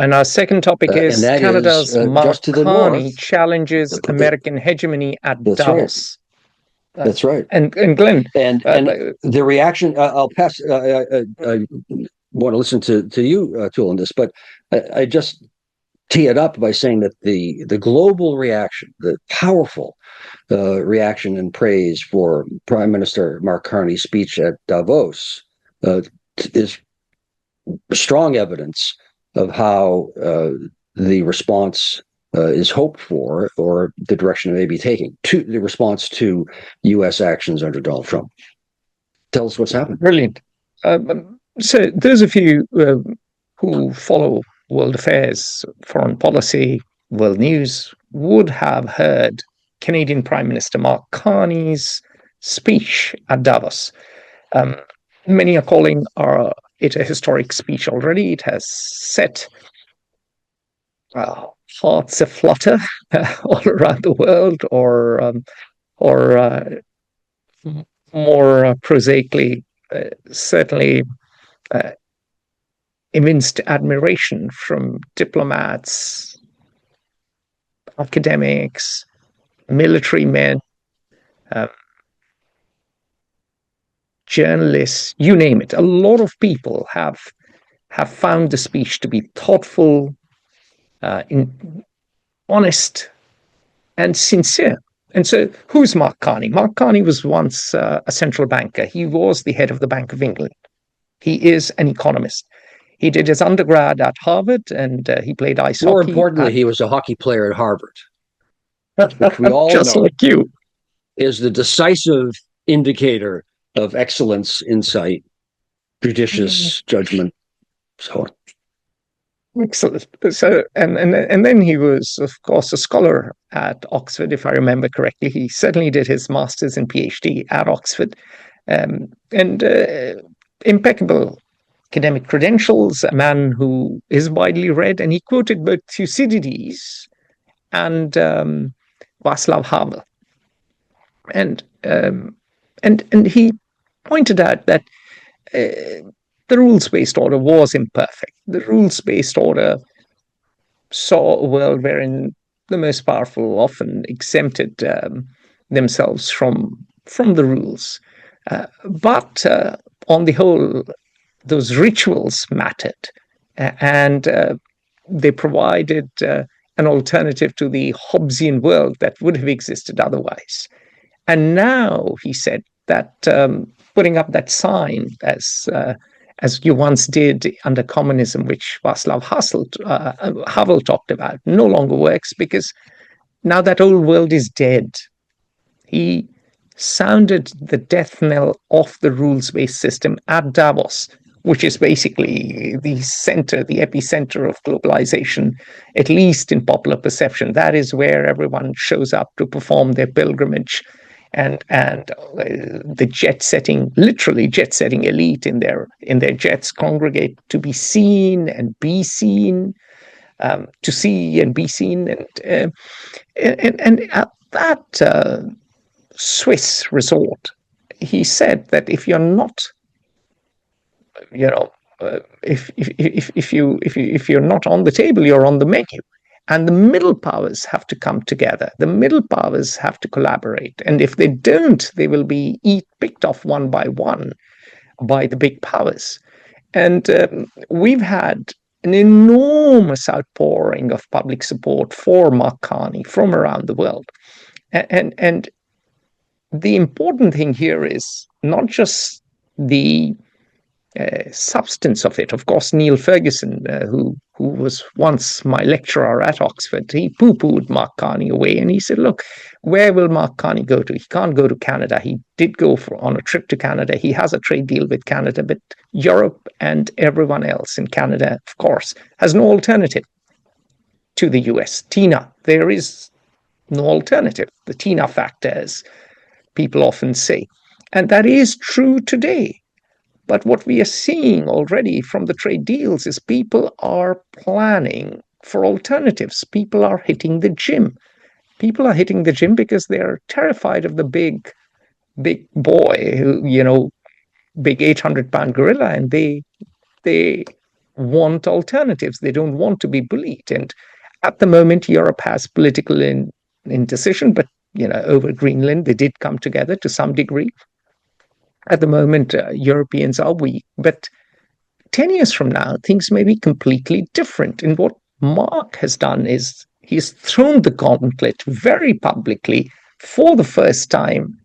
And our second topic and is that is Canada's Mark just to the north. Carney challenges American hegemony at That's right. Davos. That's right. And Glenn, And the reaction. I'll pass. I want to listen to you, Atul, on this, but I just tee it up by saying that the global reaction, the powerful reaction and praise for Prime Minister Mark Carney's speech at Davos is strong evidence of how the response is hoped for, or the direction it may be taking, to the response to U.S. actions under Donald Trump. Tell us what's happened. Brilliant. So those of you who follow world affairs, foreign policy, world news, would have heard Canadian Prime Minister Mark Carney's speech at Davos. Many are calling it a historic speech already. It has set hearts aflutter all around the world, or more prosaically, certainly evinced admiration from diplomats, academics, military men, journalists, you name it. A lot of people have found the speech to be thoughtful, honest, and sincere. And so, who's Mark Carney? Mark Carney was once a central banker. He was the head of the Bank of England. He is an economist. He did his undergrad at Harvard, and he played ice hockey. More importantly, he was a hockey player at Harvard, which we all just know like you, is the decisive indicator of excellence, insight, judicious judgment, so on. Excellent. So, and then he was, of course, a scholar at Oxford, if I remember correctly. He certainly did his master's and PhD at Oxford, and impeccable academic credentials. A man who is widely read, and he quoted both Thucydides and Václav Havel, and he pointed out that the rules-based order was imperfect. The rules-based order saw a world wherein the most powerful often exempted themselves from the rules. But on the whole, those rituals mattered, and they provided an alternative to the Hobbesian world that would have existed otherwise. And now, he said, that putting up that sign as you once did under communism, which Václav Havel talked about, no longer works, because now that old world is dead. He sounded the death knell of the rules-based system at Davos, which is basically the epicenter of globalization, at least in popular perception. That is where everyone shows up to perform their pilgrimage. And the literally jet-setting elite in their jets congregate to be seen and be seen, to see and be seen, and at that Swiss resort, he said that if you're not, if you're not on the table, you're on the menu. And the middle powers have to come together. The middle powers have to collaborate. And if they don't, they will be picked off one by one by the big powers. And we've had an enormous outpouring of public support for Mark Carney from around the world. And the important thing here is not just the substance of it. Of course, Neil Ferguson, who was once my lecturer at Oxford, he poo-pooed Mark Carney away, and he said, look, where will Mark Carney go to? He can't go to Canada. He did go on a trip to Canada. He has a trade deal with Canada, but Europe and everyone else in Canada, of course, has no alternative to the US. TINA, there is no alternative. The TINA factor, as people often say. And that is true today. But what we are seeing already from the trade deals is people are planning for alternatives. People are hitting the gym. People are hitting the gym because they're terrified of the big boy, big 800-pound gorilla, and they want alternatives. They don't want to be bullied. And at the moment, Europe has political indecision, but over Greenland, they did come together to some degree. At the moment, Europeans are weak, but 10 years from now, things may be completely different. And what Mark has done is he's thrown the gauntlet very publicly for the first time,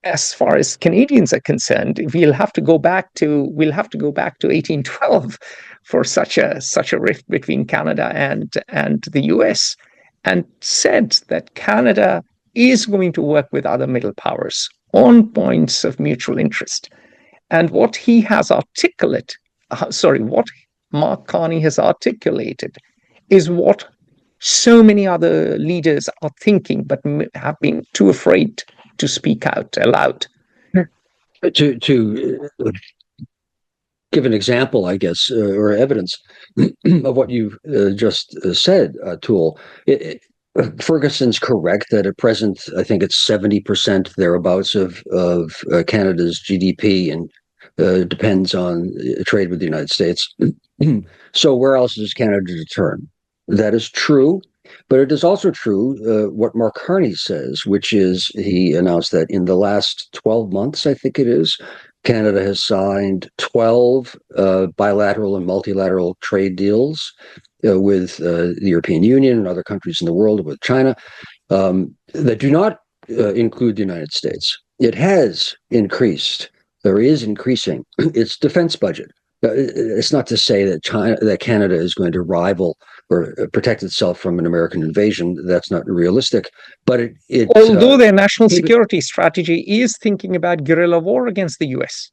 as far as Canadians are concerned. We'll have to go back to 1812 for such a rift between Canada and the US, and said that Canada is going to work with other middle powers on points of mutual interest. And what Mark Carney has articulated is what so many other leaders are thinking, but have been too afraid to speak out aloud. To give an example, I guess, or evidence of what you've just said, Atul, Ferguson's correct that at present, I think it's 70% thereabouts of Canada's GDP, and depends on trade with the United States. So where else does Canada turn? That is true, but it is also true what Mark Carney says, which is he announced that in the last 12 months, I think it is, Canada has signed 12 bilateral and multilateral trade deals with the European Union and other countries in the world, with China, that do not include the United States. It has increased, or is increasing, its defense budget. It's not to say that Canada is going to rival or protect itself from an American invasion. That's not realistic. But although their national security strategy is thinking about guerrilla war against the US.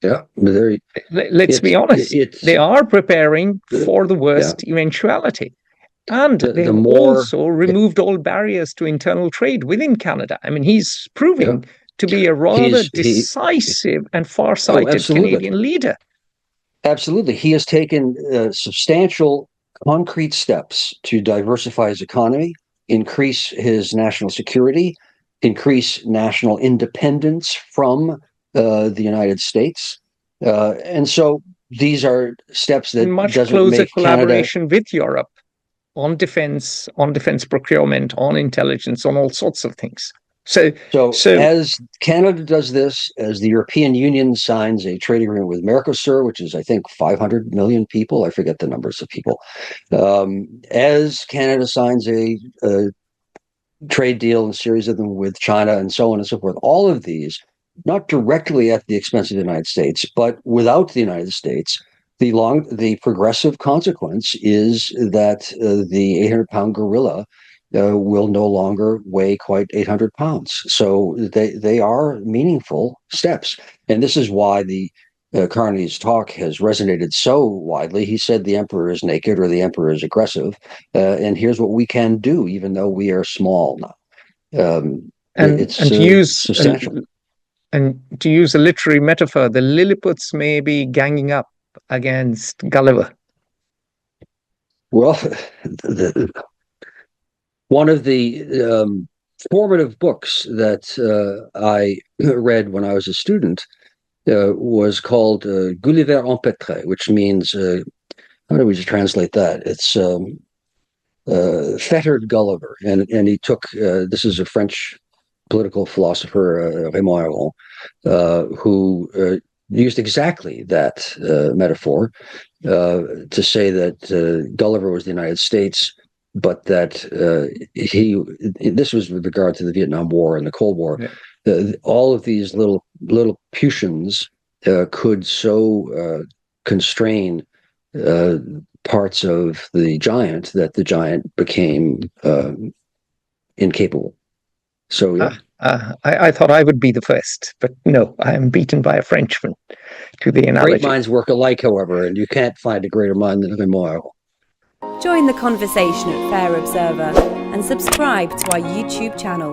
Yeah, let's be honest. They are preparing for the worst eventuality. And they have also removed all barriers to internal trade within Canada. I mean, he's proving to be a rather decisive and far-sighted Canadian leader. Absolutely. He has taken substantial, concrete steps to diversify his economy, increase his national security, increase national independence from the United States. And so these are steps that much closer collaboration with Europe on defense procurement, on intelligence, on all sorts of things. So as Canada does this, as the European Union signs a trade agreement with Mercosur, which is, I think, 500 million people, I forget the numbers of people, as Canada signs a trade deal, and a series of them with China, and so on and so forth, all of these, not directly at the expense of the United States, but without the United States, the progressive consequence is that the 800-pound gorilla will no longer weigh quite 800 pounds. So they are meaningful steps. And this is why the Carney's talk has resonated so widely. He said the emperor is naked, or the emperor is aggressive. And here's what we can do, even though we are small now. It's substantial. And to use a literary metaphor, the Lilliputs may be ganging up against Gulliver. Well, one of the formative books that I read when I was a student was called Gulliver empêtré, which means, how do we translate that? It's fettered Gulliver. And he took, this is a French political philosopher, Raymond Aron, who used exactly that metaphor to say that Gulliver was the United States, but that this was with regard to the Vietnam War and the Cold War. All of these little Putians could so constrain parts of the giant that the giant became incapable. So I thought I would be the first, but no, I am beaten by a Frenchman, to the analogy. Great minds work alike, however, and you can't find a greater mind than Raymond. Join the conversation at Fair Observer and subscribe to our YouTube channel.